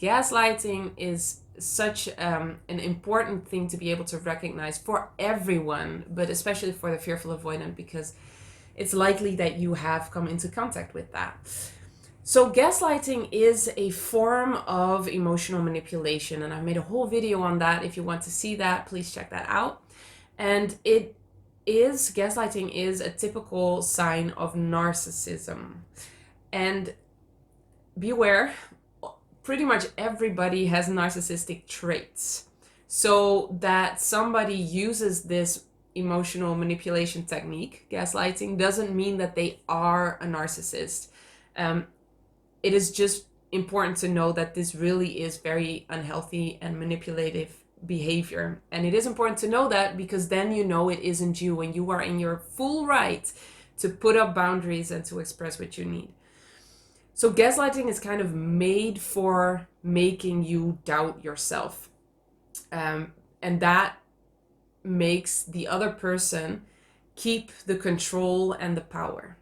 Gaslighting is such an important thing to be able to recognize for everyone, but especially for the fearful avoidant, because it's likely that you have come into contact with that. So gaslighting is a form of emotional manipulation, and I made a whole video on that. If you want to see that, please check that out. And gaslighting is a typical sign of narcissism. And beware, pretty much everybody has narcissistic traits. So that somebody uses this emotional manipulation technique, gaslighting, doesn't mean that they are a narcissist. It is just important to know that this really is very unhealthy and manipulative behavior. And it is important to know that, because then you know it isn't you and you are in your full right to put up boundaries and to express what you need. So gaslighting is kind of made for making you doubt yourself. And that makes the other person keep the control and the power.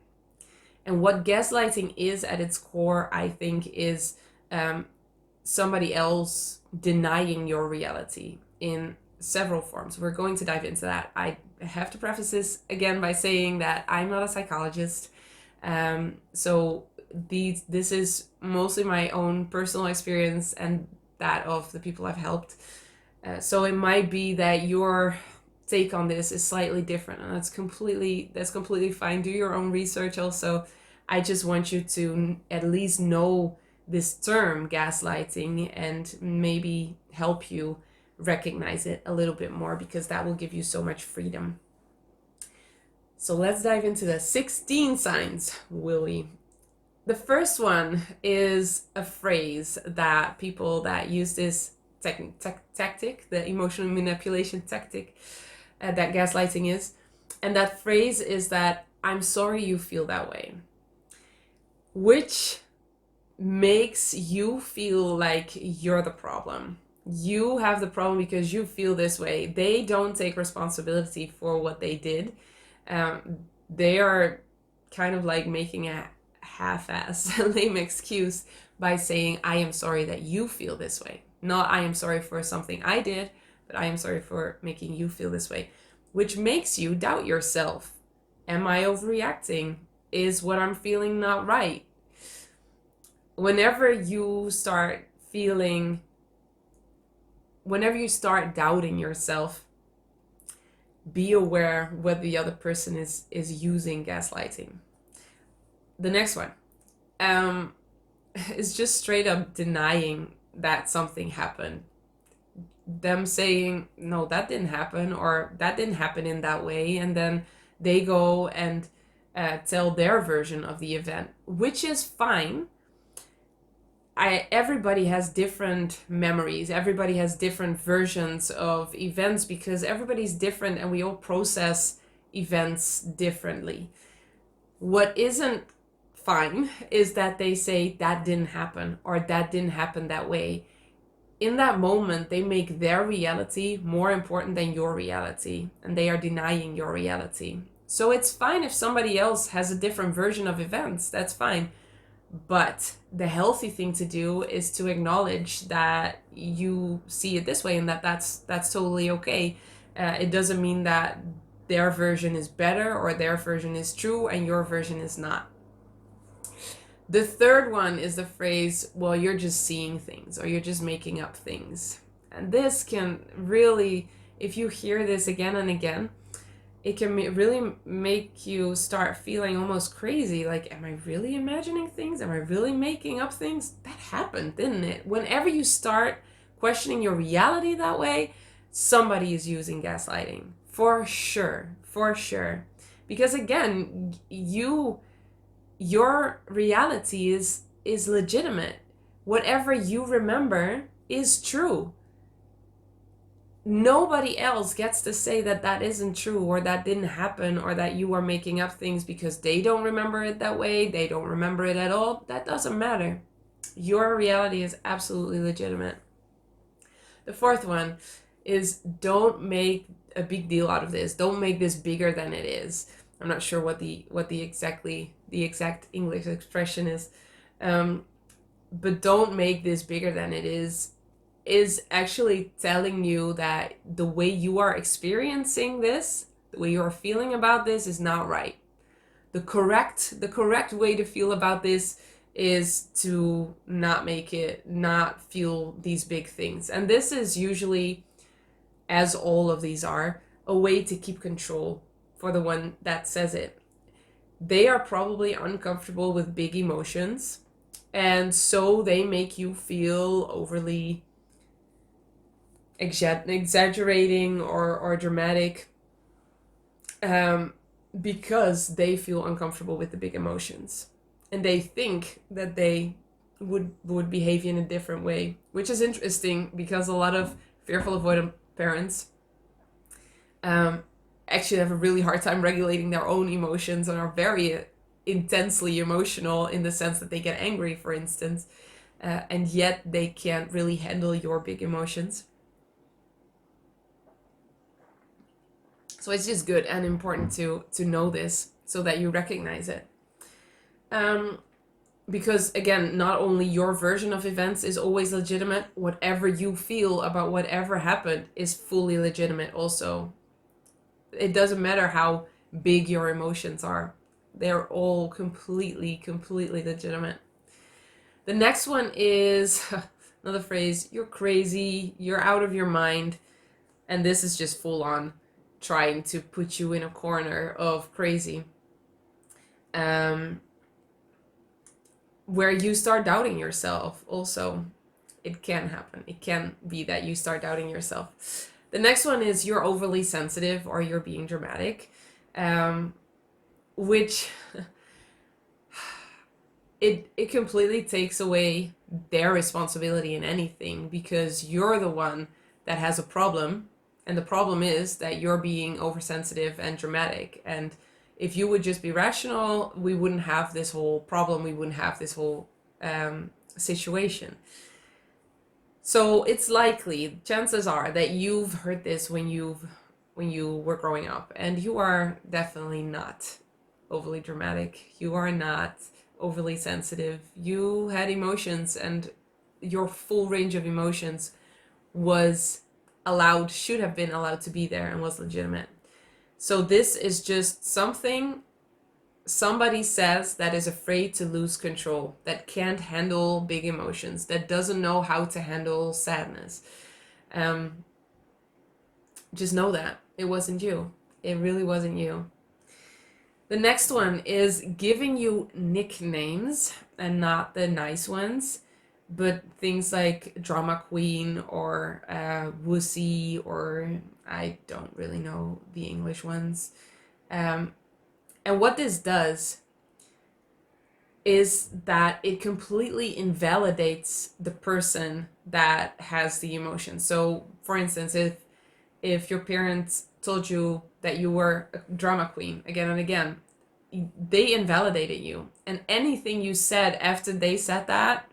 And what gaslighting is at its core, I think, is somebody else denying your reality in several forms. We're going to dive into that. I have to preface this again by saying that I'm not a psychologist. So this is mostly my own personal experience and that of the people I've helped. So it might be that your take on this is slightly different, and that's completely fine. Do your own research also. I just want you to at least know this term gaslighting and maybe help you recognize it a little bit more, because that will give you so much freedom. So let's dive into the 16 signs, will we? The first one is a phrase that people that use this tactic, the emotional manipulation tactic that gaslighting is, and that phrase is that I'm sorry you feel that way, which makes you feel like you're the problem. You have the problem because you feel this way. They don't take responsibility for what they did. They are kind of like making a half-ass lame excuse by saying, I am sorry that you feel this way. Not I am sorry for something I did, but I am sorry for making you feel this way, which makes you doubt yourself. Am I overreacting? Is what I'm feeling not right? Whenever you start doubting yourself, be aware whether the other person is using gaslighting. The next one is just straight up denying that something happened. Them saying, no, that didn't happen, or that didn't happen in that way, and then they go and tell their version of the event, which is fine. Everybody has different memories. Everybody has different versions of events, because everybody's different and we all process events differently. What isn't fine is that they say that didn't happen, or that didn't happen that way. In that moment, they make their reality more important than your reality, and they are denying your reality. So it's fine if somebody else has a different version of events. That's fine. But the healthy thing to do is to acknowledge that you see it this way, and that's totally okay. It doesn't mean that their version is better or their version is true and your version is not. The third one is the phrase, well, you're just seeing things, or you're just making up things. And this can really, if you hear this again and again, it can really make you start feeling almost crazy. Like, am I really imagining things? Am I really making up things? That happened, didn't it? Whenever you start questioning your reality that way, somebody is using gaslighting. For sure. For sure. Because again, your reality is legitimate. Whatever you remember is true. Nobody else gets to say that that isn't true, or that didn't happen, or that you are making up things because they don't remember it that way. They don't remember it at all. That doesn't matter. Your reality is absolutely legitimate. The fourth one is, don't make a big deal out of this. Don't make this bigger than it is. I'm not sure what the exact English expression is. but don't make this bigger than it is actually telling you that the way you are experiencing this, the way you are feeling about this is not right. The correct way to feel about this is to not feel these big things. And this is usually, as all of these are, a way to keep control for the one that says it. They are probably uncomfortable with big emotions, and so they make you feel overly exaggerating or dramatic, because they feel uncomfortable with the big emotions, and they think that they would behave in a different way, which is interesting because a lot of fearful avoidant parents actually have a really hard time regulating their own emotions and are very intensely emotional, in the sense that they get angry, for instance, and yet they can't really handle your big emotions. So it's just good and important to know this so that you recognize it. Because again, not only your version of events is always legitimate, whatever you feel about whatever happened is fully legitimate also. It doesn't matter how big your emotions are. They're all completely legitimate. The next one is another phrase: you're crazy, you're out of your mind. And this is just full on trying to put you in a corner of crazy. Where you start doubting yourself also. It can happen. It can be that you start doubting yourself. The next one is you're overly sensitive or you're being dramatic, which it completely takes away their responsibility in anything, because you're the one that has a problem, and the problem is that you're being oversensitive and dramatic. And if you would just be rational, we wouldn't have this whole problem, we wouldn't have this whole situation. So it's likely, chances are, that you've heard this when you were growing up, and you are definitely not overly dramatic. You are not overly sensitive. You had emotions, and your full range of emotions was allowed, should have been allowed to be there, and was legitimate. So this is just something somebody says that is afraid to lose control, that can't handle big emotions, that doesn't know how to handle sadness. Just know that it wasn't you. It really wasn't you. The next one is giving you nicknames, and not the nice ones, but things like drama queen or wussy, or I don't really know the English ones. And what this does is that it completely invalidates the person that has the emotion. So, for instance, if your parents told you that you were a drama queen again and again, they invalidated you. And anything you said after they said that,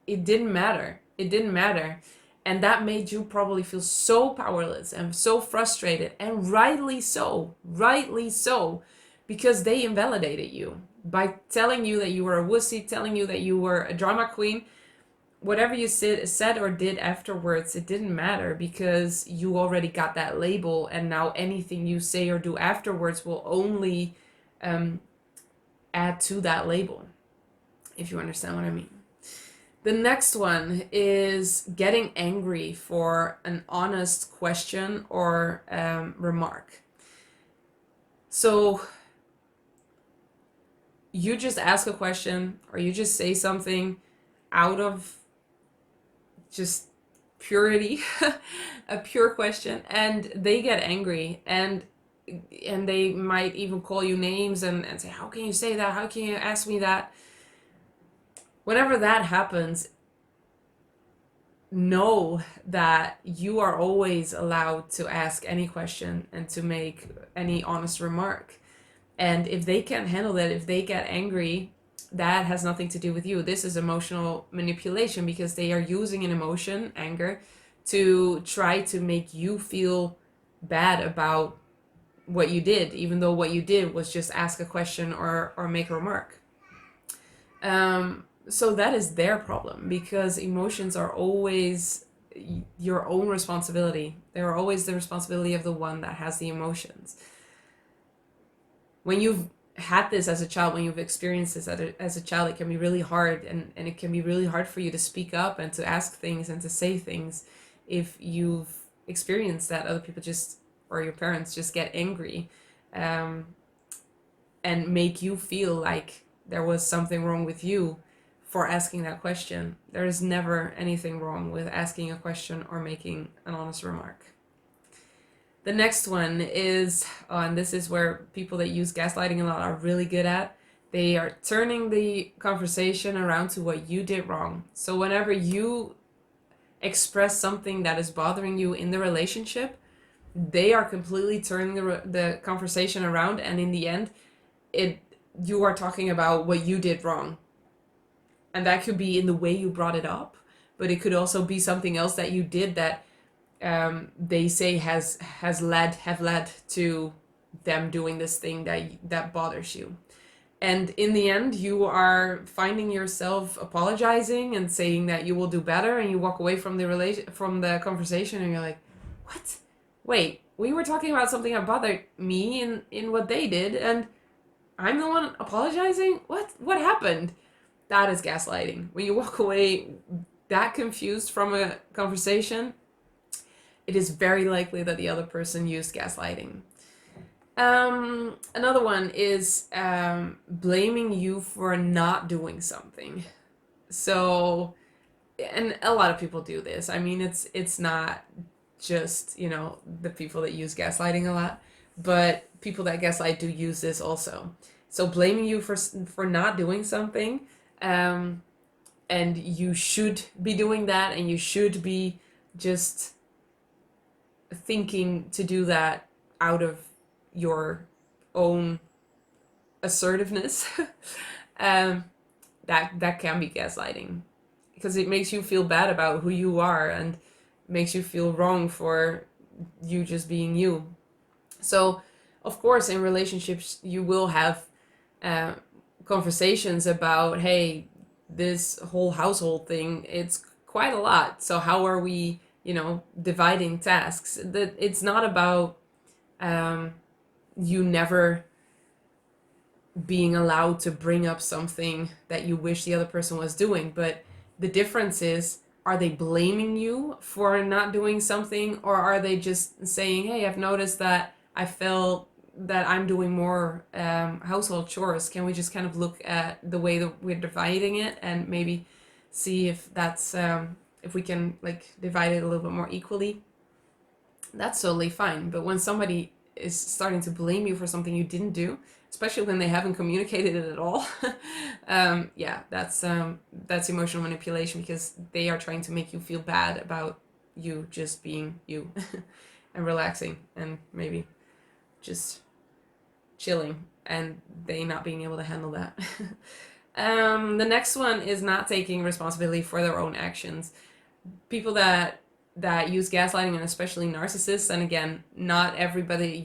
it didn't matter. It didn't matter. And that made you probably feel so powerless and so frustrated, and rightly so. Rightly so. Because they invalidated you by telling you that you were a wussy, telling you that you were a drama queen. Whatever you said or did afterwards, it didn't matter, because you already got that label, and now anything you say or do afterwards will only add to that label, if you understand what I mean. The next one is getting angry for an honest question or remark. So you just ask a question, or you just say something out of just purity, a pure question, and they get angry, and they might even call you names and say, how can you say that? How can you ask me that? Whenever that happens, know that you are always allowed to ask any question and to make any honest remark. And if they can't handle that, if they get angry, that has nothing to do with you. This is emotional manipulation, because they are using an emotion, anger, to try to make you feel bad about what you did, even though what you did was just ask a question or make a remark. So that is their problem, because emotions are always your own responsibility. They're always the responsibility of the one that has the emotions. When you've had this as a child, when you've experienced this as a child, it can be really hard, and it can be really hard for you to speak up and to ask things and to say things if you've experienced that other people just, or your parents just get angry, um, and make you feel like there was something wrong with you for asking that question. There is never anything wrong with asking a question or making an honest remark. The next one is, and this is where people that use gaslighting a lot are really good at, they are turning the conversation around to what you did wrong. So whenever you express something that is bothering you in the relationship, they are completely turning the conversation around, and in the end, you are talking about what you did wrong. And that could be in the way you brought it up, but it could also be something else that you did that they say have led to them doing this thing that bothers you. And in the end, you are finding yourself apologizing and saying that you will do better, and you walk away from the conversation, and you're like, what? Wait, we were talking about something that bothered me in what they did, and I'm the one apologizing? What happened? That is gaslighting. When you walk away that confused from a conversation, it is very likely that the other person used gaslighting. Another one is blaming you for not doing something. So, and a lot of people do this. I mean, it's not just, the people that use gaslighting a lot, but people that gaslight do use this also. So blaming you for not doing something, and you should be doing that, and you should be just thinking to do that out of your own assertiveness. That can be gaslighting, because it makes you feel bad about who you are and makes you feel wrong for you just being you. So of course in relationships you will have conversations about, hey, this whole household thing, it's quite a lot, so how are we dividing tasks? That it's not about you never being allowed to bring up something that you wish the other person was doing, but the difference is, are they blaming you for not doing something, or are they just saying, hey, I've noticed that I felt that I'm doing more household chores, can we just kind of look at the way that we're dividing it and maybe see if that's if we can divide it a little bit more equally? That's totally fine. But when somebody is starting to blame you for something you didn't do, especially when they haven't communicated it at all, yeah, that's emotional manipulation, because they are trying to make you feel bad about you just being you and relaxing and maybe just chilling, and they not being able to handle that. The next one is not taking responsibility for their own actions. People that use gaslighting, and especially narcissists, and again, not everybody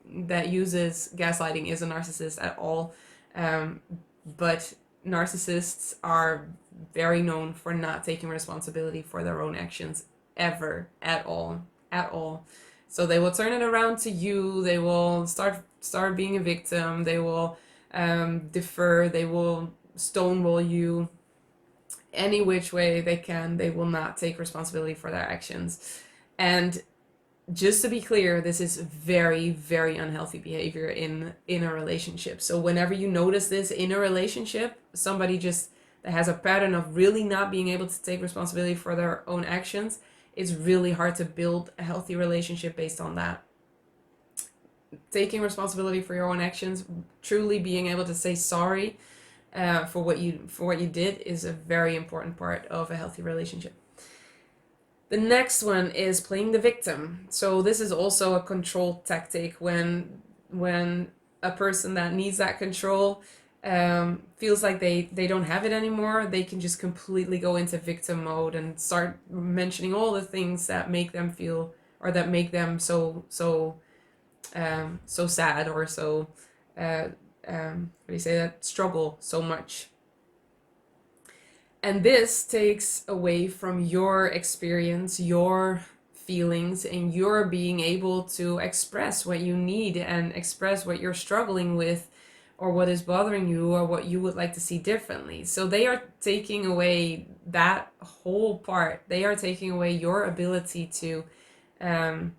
that uses gaslighting is a narcissist at all, but narcissists are very known for not taking responsibility for their own actions ever, at all. So they will turn it around to you. They will start being a victim. They will defer. They will stonewall you any which way they can. They will not take responsibility for their actions. And just to be clear, this is very, very unhealthy behavior in a relationship. So whenever you notice this in a relationship, somebody just that has a pattern of really not being able to take responsibility for their own actions, it's really hard to build a healthy relationship based on that. Taking responsibility for your own actions, truly being able to say sorry for what you did, is a very important part of a healthy relationship. The next one is playing the victim. So this is also a control tactic when a person that needs that control feels like they don't have it anymore. They can just completely go into victim mode and start mentioning all the things that make them feel, or that make them so sad, or so how do you say that, struggle so much. And this takes away from your experience, your feelings, and your being able to express what you need and express what you're struggling with, or what is bothering you, or what you would like to see differently. So they are taking away that whole part. They are taking away your ability um,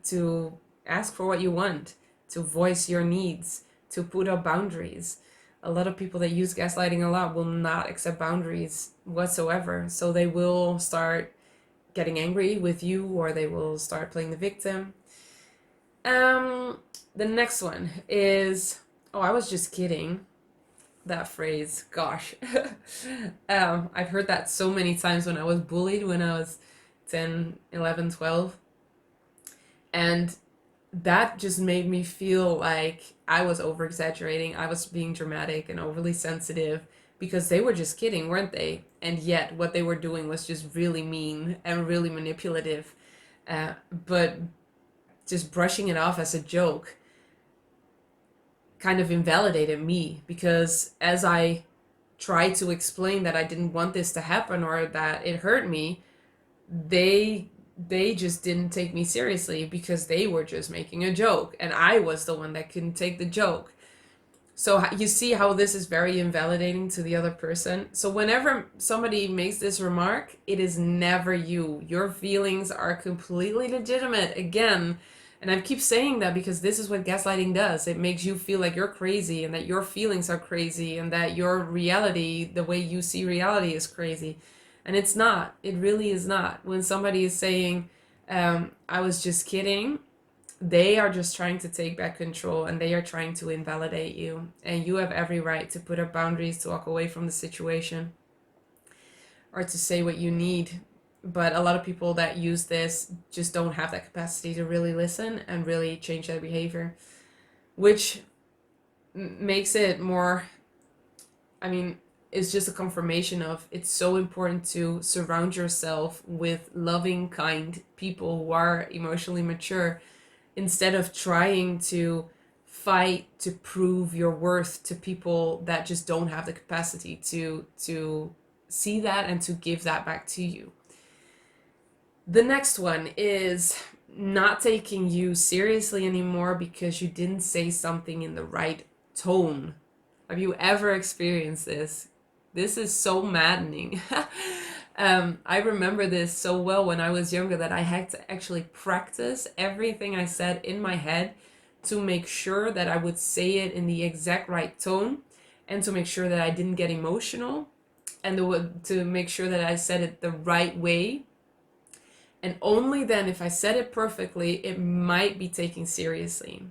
to ask for what you want, to voice your needs, to put up boundaries. A lot of people that use gaslighting a lot will not accept boundaries whatsoever. So they will start getting angry with you, or they will start playing the victim. Um, the next one is, oh, I was just kidding. That phrase, gosh. I've heard that so many times when I was bullied when I was 10, 11, 12. And that just made me feel like I was over exaggerating. I was being dramatic and overly sensitive because they were just kidding, weren't they? And yet, what they were doing was just really mean and really manipulative. But just brushing it off as a joke kind of invalidated me, because as I tried to explain that I didn't want this to happen or that it hurt me, they they just didn't take me seriously because they were just making a joke, and I was the one that couldn't take the joke. So you see how this is very invalidating to the other person. So whenever somebody makes this remark, it is never you. Your feelings are completely legitimate. Again, and I keep saying that because this is what gaslighting does. It makes you feel like you're crazy and that your feelings are crazy and that your reality, the way you see reality, is crazy. And it's not. It really is not. When somebody is saying, I was just kidding, they are just trying to take back control, and they are trying to invalidate you. And you have every right to put up boundaries, to walk away from the situation, or to say what you need. But a lot of people that use this just don't have that capacity to really listen and really change their behavior, which makes it more, I mean, it's just a confirmation of it's so important to surround yourself with loving, kind people who are emotionally mature, instead of trying to fight to prove your worth to people that just don't have the capacity to see that and to give that back to you. The next one is not taking you seriously anymore because you didn't say something in the right tone. Have you ever experienced this? This is so maddening. I remember this so well when I was younger that I had to actually practice everything I said in my head to make sure that I would say it in the exact right tone, and to make sure that I didn't get emotional, and to make sure that I said it the right way. And only then, if I said it perfectly, it might be taken seriously.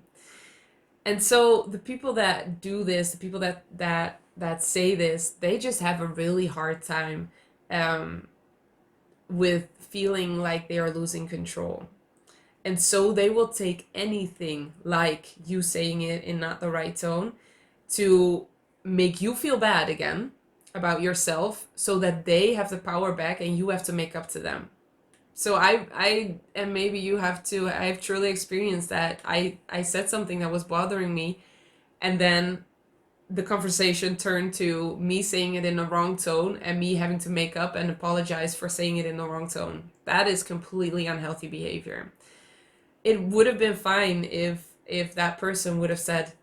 And so the people that do this, the people that say this, they just have a really hard time um, with feeling like they are losing control. And so they will take anything like you saying it in not the right tone to make you feel bad again about yourself, so that they have the power back and you have to make up to them. So and maybe you have to, I've truly experienced that. I said something that was bothering me, and then the conversation turned to me saying it in the wrong tone and me having to make up and apologize for saying it in the wrong tone. That is completely unhealthy behavior. It would have been fine if that person would have said,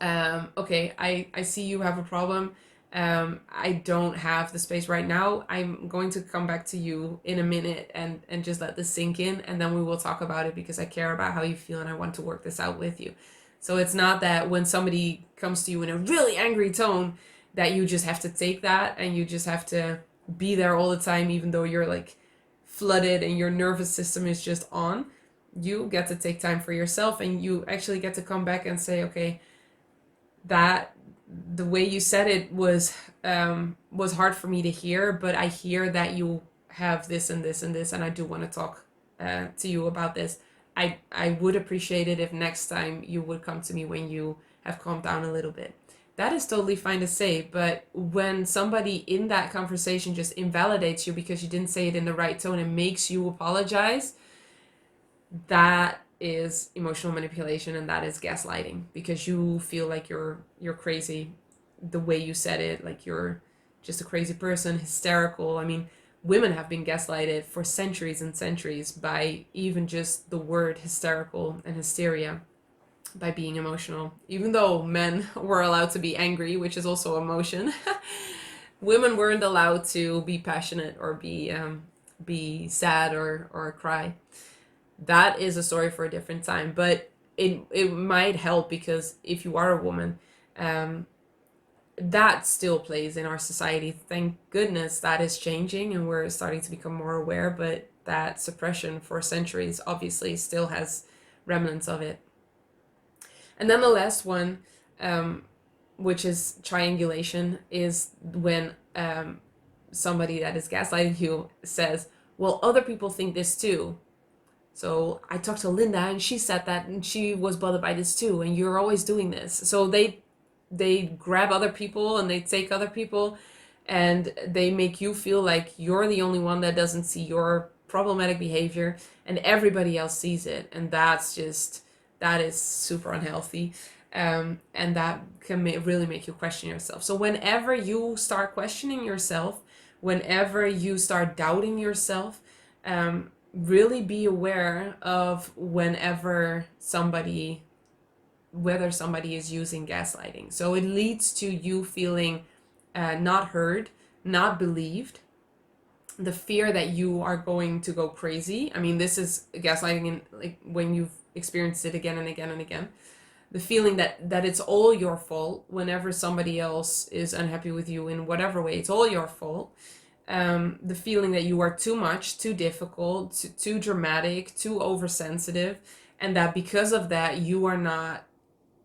okay, I see you have a problem. I don't have the space right now. I'm going to come back to you in a minute and just let this sink in, and then we will talk about it because I care about how you feel and I want to work this out with you. So it's not that when somebody comes to you in a really angry tone that you just have to take that and you just have to be there all the time, even though you're like flooded and your nervous system is just on. You get to take time for yourself, and you actually get to come back and say, okay, that the way you said it was hard for me to hear, but I hear that you have this and this and this, and I do want to talk to you about this. I would appreciate it if next time you would come to me when you have calmed down a little bit. That is totally fine to say, but when somebody in that conversation just invalidates you because you didn't say it in the right tone and makes you apologize, that is emotional manipulation, and that is gaslighting, because you feel like you're crazy the way you said it, like just a crazy person, hysterical. I mean, women have been gaslighted for centuries and centuries by even just the word hysterical and hysteria, by being emotional. Even though men were allowed to be angry, which is also emotion, women weren't allowed to be passionate or be sad or cry. That is a story for a different time, but it might help, because if you are a woman, um, that still plays in our society. Thank goodness that is changing and we're starting to become more aware, but that suppression for centuries obviously still has remnants of it. And then the last one, which is triangulation, is when somebody that is gaslighting you says, well, other people think this too. So I talked to Linda and she said that and she was bothered by this too, and you're always doing this. So they grab other people and they take other people and they make you feel like you're the only one that doesn't see your problematic behavior and everybody else sees it. And that is super unhealthy. And that can really make you question yourself. So whenever you start questioning yourself, whenever you start doubting yourself, really be aware of whether somebody is using gaslighting. So it leads to you feeling not heard, not believed, the fear that you are going to go crazy. I mean, this is gaslighting in, like, when you've experienced it again and again and again. The feeling that it's all your fault whenever somebody else is unhappy with you in whatever way. It's all your fault. The feeling that you are too much, too difficult, too dramatic, too oversensitive, and that because of that you are not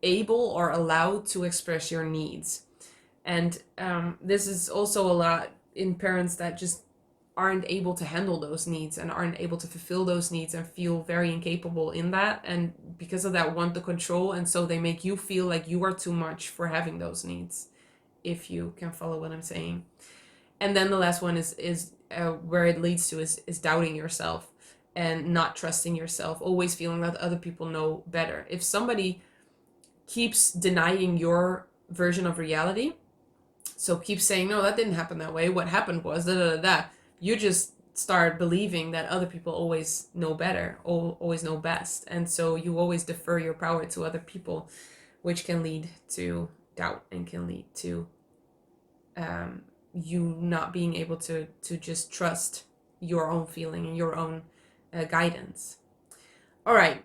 able or allowed to express your needs. And this is also a lot in parents that just aren't able to handle those needs and aren't able to fulfill those needs and feel very incapable in that, and because of that want the control, and so they make you feel like you are too much for having those needs, if you can follow what I'm saying. And then the last one is where it leads to is doubting yourself and not trusting yourself, always feeling that other people know better. If somebody keeps denying your version of reality, so keep saying, no, that didn't happen that way, what happened was da da da da, you just start believing that other people always know better, always know best, and so you always defer your power to other people, which can lead to doubt and can lead to you not being able to just trust your own feeling and your own guidance. All right,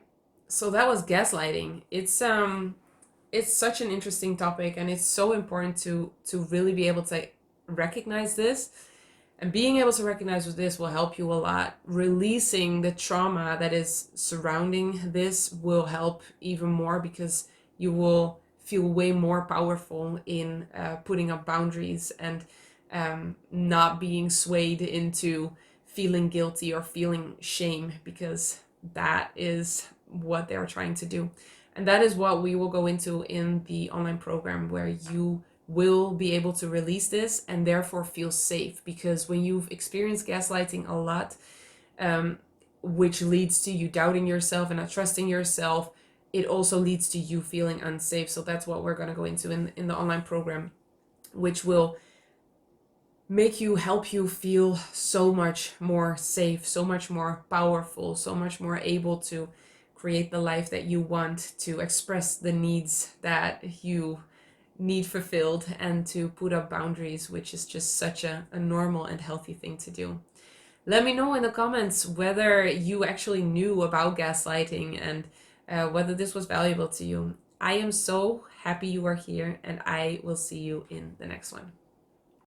so that was gaslighting. It's such an interesting topic, and it's so important to really be able to recognize this. And being able to recognize this will help you a lot. Releasing the trauma that is surrounding this will help even more, because you will feel way more powerful in putting up boundaries and not being swayed into feeling guilty or feeling shame, because that is what they're trying to do. And that is what we will go into in the online program, where you will be able to release this and therefore feel safe. Because when you've experienced gaslighting a lot, which leads to you doubting yourself and not trusting yourself, it also leads to you feeling unsafe. So that's what we're going to go into in the online program, which will help you feel so much more safe, so much more powerful, so much more able to create the life that you want, to express the needs that you need fulfilled, and to put up boundaries, which is just such a normal and healthy thing to do. Let me know in the comments whether you actually knew about gaslighting and whether this was valuable to you. I am so happy you are here, and I will see you in the next one.